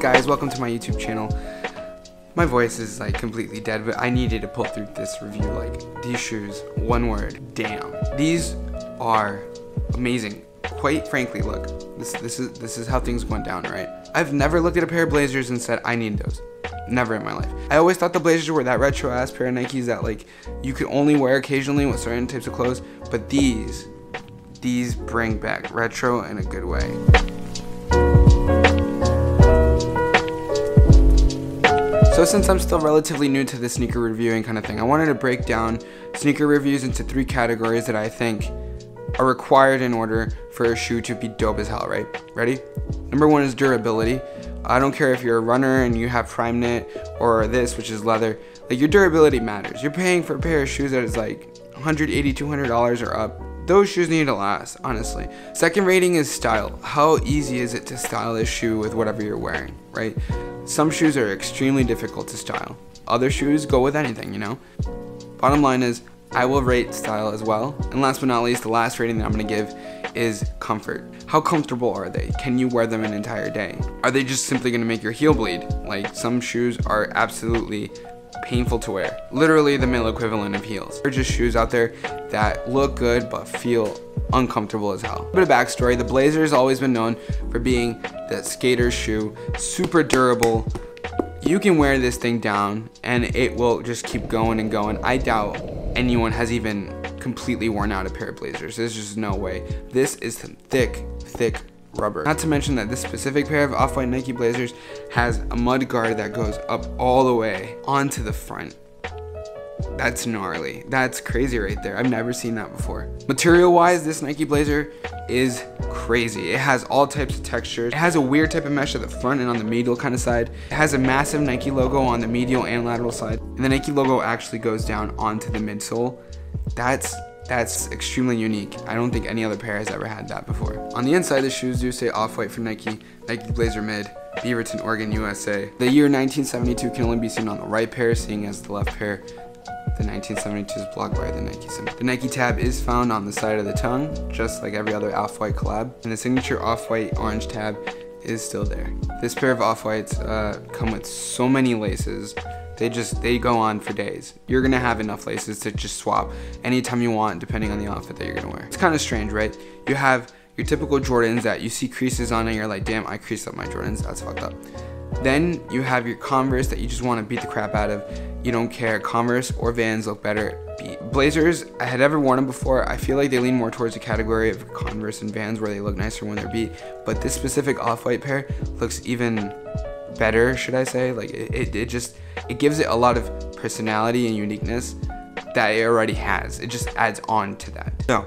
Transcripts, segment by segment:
guys? Welcome to my YouTube channel. My voice is like completely dead, but I needed to pull through this review. Like, these shoes, one word, damn. These are amazing. Quite frankly, look, this is how things went down, right? I've never looked at a pair of Blazers and said I need those. Never in my life. I always thought the Blazers were that retro ass pair of Nikes that like you could only wear occasionally with certain types of clothes, but these bring back retro in a good way. So since I'm still relatively new to the sneaker reviewing kind of thing, I wanted to break down sneaker reviews into 3 categories that I think are required in order for a shoe to be dope as hell, right? Ready? Number 1 is durability. I don't care if you're a runner and you have prime knit or this, which is leather. Like, your durability matters. You're paying for a pair of shoes that is like $180, $200 or up. Those shoes need to last, honestly. Second rating is style. How easy is it to style this shoe with whatever you're wearing, right? Some shoes are extremely difficult to style. Other shoes go with anything, you know? Bottom line is, I will rate style as well. And last but not least, the last rating that I'm gonna give is comfort. How comfortable are they? Can you wear them an entire day? Are they just simply gonna make your heel bleed? Like, some shoes are absolutely painful to wear. Literally the male equivalent of heels. They're just shoes out there that look good but feel uncomfortable as hell. A bit of backstory, the Blazer has always been known for being that skater's shoe, super durable. You can wear this thing down and it will just keep going and going. I doubt anyone has even completely worn out a pair of Blazers. There's just no way. This is some thick rubber. Not to mention that this specific pair of off-white Nike Blazers has a mud guard that goes up all the way onto the front. That's gnarly. That's crazy right there. I've never seen that before. Material wise, this Nike Blazer is crazy. It has all types of textures. It has a weird type of mesh at the front and on the medial kind of side. It has a massive Nike logo on the medial and lateral side. And the Nike logo actually goes down onto the midsole. That's extremely unique. I don't think any other pair has ever had that before. On the inside, the shoes do say off-white for Nike, Nike Blazer Mid, Beaverton, Oregon, USA. The year 1972 can only be seen on the right pair, seeing as the left pair, the 1972 is blocked by the Nike symbol. The Nike tab is found on the side of the tongue, just like every other off-white collab, and the signature off-white orange tab is still there. This pair of off-whites come with so many laces. They go on for days. You're gonna have enough laces to just swap anytime you want, depending on the outfit that you're gonna wear. It's kind of strange, right? You have your typical Jordans that you see creases on and you're like, damn, I creased up my Jordans, that's fucked up. Then you have your Converse that you just wanna beat the crap out of. You don't care, Converse or Vans look better. Blazers, I had never worn them before. I feel like they lean more towards the category of Converse and Vans where they look nicer when they're beat. But this specific off-white pair looks even better, should I say. Like, it gives it a lot of personality and uniqueness that it already has. It just adds on to that. So,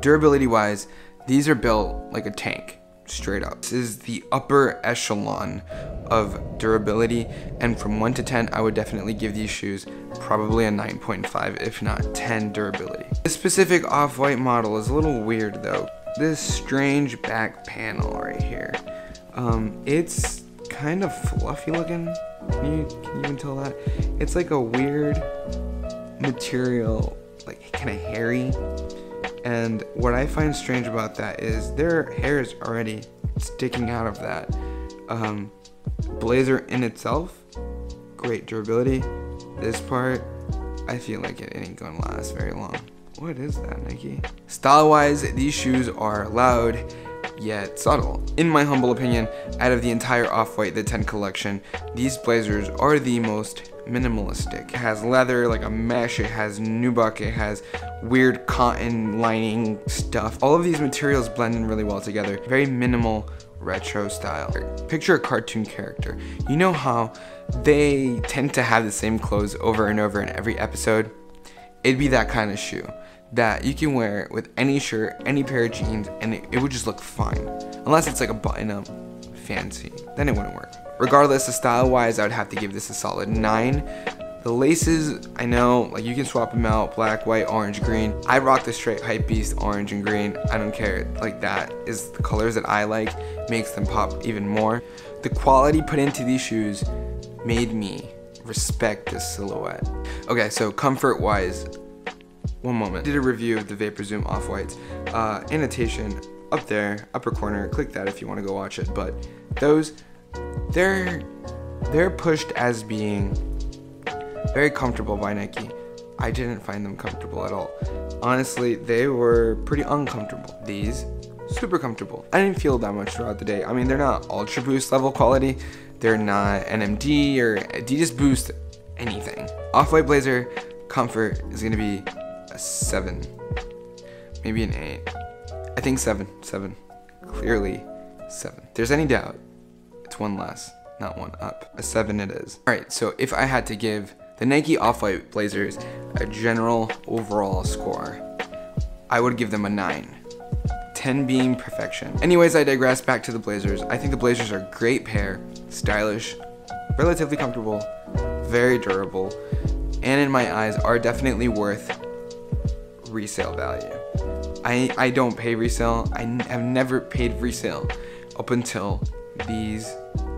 durability wise, these are built like a tank, straight up. This is the upper echelon of durability, and from 1 to 10, I would definitely give these shoes probably a 9.5, if not 10 durability. This specific off-white model is a little weird though. This strange back panel right here, it's kind of fluffy looking. Can you even tell that? It's like a weird material, like kind of hairy. And what I find strange about that is their hair is already sticking out of that. Blazer in itself, great durability. This part, I feel like it ain't gonna last very long. What is that, Nike? Style-wise, these shoes are loud, yet subtle. In my humble opinion, out of the entire Off-White The 10 collection, these Blazers are the most minimalistic. It has leather, like a mesh, it has nubuck, it has weird cotton lining stuff. All of these materials blend in really well together. Very minimal retro style. Picture a cartoon character. You know how they tend to have the same clothes over and over in every episode? It'd be that kind of shoe that you can wear with any shirt, any pair of jeans, and it would just look fine. Unless it's like a button-up fancy, then it wouldn't work. Regardless of style-wise, I would have to give this a solid 9. The laces, I know, like you can swap them out, black, white, orange, green. I rock the straight hype beast, orange and green. I don't care, like that is the colors that I like, makes them pop even more. The quality put into these shoes made me respect this silhouette. Okay, so comfort-wise, one moment. Did a review of the Vapor Zoom Off-Whites. Annotation up there, upper corner, click that if you want to go watch it, but those they're pushed as being very comfortable by Nike. I didn't find them comfortable at all. Honestly, they were pretty uncomfortable. These, super comfortable. I didn't feel that much throughout the day. I mean, they're not Ultra Boost level quality. They're not NMD or Adidas Boost anything. Off-White Blazer comfort is gonna be a 7, maybe an 8. I think 7, clearly 7. If there's any doubt, it's one less, not one up. A 7 it is. All right, so if I had to give the Nike Off-White Blazers a general overall score, I would give them a 9. 10 being perfection. Anyways, I digress. Back to the Blazers. I think the Blazers are a great pair, stylish, relatively comfortable, very durable, and in my eyes are definitely worth resale value. I don't pay resale. I have never paid resale up until these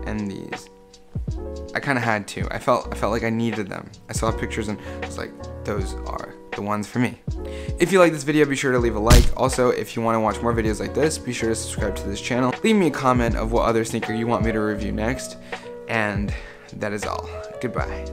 and these. I kind of had to. I felt like I needed them. I saw pictures and I was like, those are the ones for me. If you like this video, be sure to leave a like. Also, if you want to watch more videos like this, be sure to subscribe to this channel. Leave me a comment of what other sneaker you want me to review next. And that is all. Goodbye.